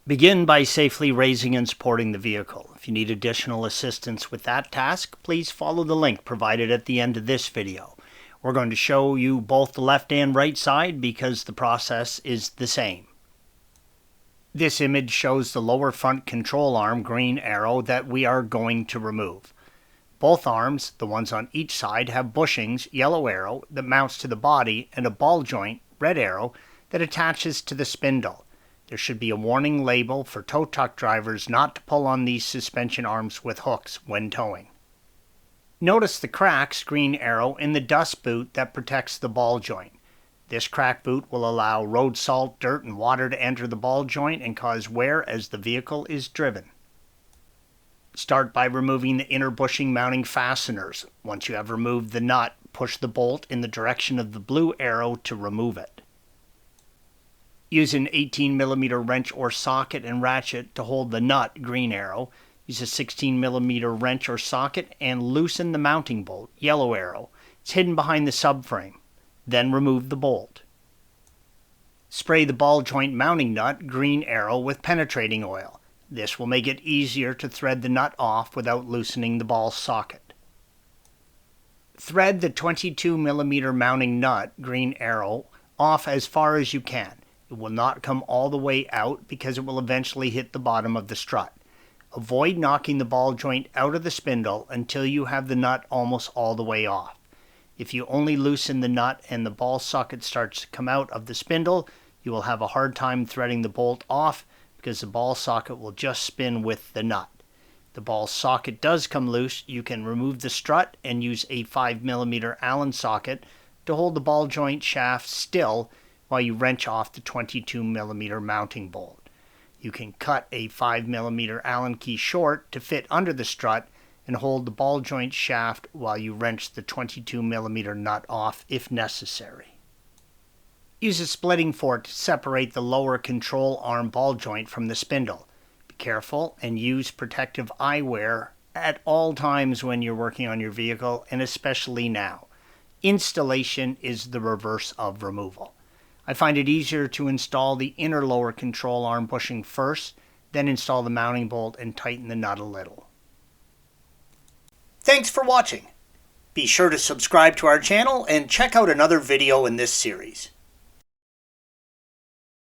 Begin by safely raising and supporting the vehicle. If you need additional assistance with that task, please follow the link provided at the end of this video. We're going to show you both the left and right side because the process is the same. This image shows the lower front control arm green arrow that we are going to remove. Both arms, the ones on each side, have bushings, yellow arrow, that mounts to the body, and a ball joint, red arrow, that attaches to the spindle. There should be a warning label for tow truck drivers not to pull on these suspension arms with hooks when towing. Notice the cracks, green arrow, in the dust boot that protects the ball joint. This crack boot will allow road salt, dirt, and water to enter the ball joint and cause wear as the vehicle is driven. Start by removing the inner bushing mounting fasteners. Once you have removed the nut, push the bolt in the direction of the blue arrow to remove it. Use an 18mm wrench or socket and ratchet to hold the nut, green arrow. Use a 16mm wrench or socket and loosen the mounting bolt, yellow arrow. It's hidden behind the subframe. Then remove the bolt. Spray the ball joint mounting nut, green arrow, with penetrating oil. This will make it easier to thread the nut off without loosening the ball socket. Thread the 22mm mounting nut, green arrow, off as far as you can. It will not come all the way out because it will eventually hit the bottom of the strut. Avoid knocking the ball joint out of the spindle until you have the nut almost all the way off. If you only loosen the nut and the ball socket starts to come out of the spindle, you will have a hard time threading the bolt off because the ball socket will just spin with the nut. If the ball socket does come loose, you can remove the strut and use a 5mm Allen socket to hold the ball joint shaft still while you wrench off the 22mm mounting bolt. You can cut a 5mm Allen key short to fit under the strut and hold the ball joint shaft while you wrench the 22mm nut off if necessary. Use a splitting fork to separate the lower control arm ball joint from the spindle. Be careful and use protective eyewear at all times when you're working on your vehicle, and especially now. Installation is the reverse of removal. I find it easier to install the inner lower control arm bushing first, then install the mounting bolt and tighten the nut a little. Thanks for watching. Be sure to subscribe to our channel and check out another video in this series.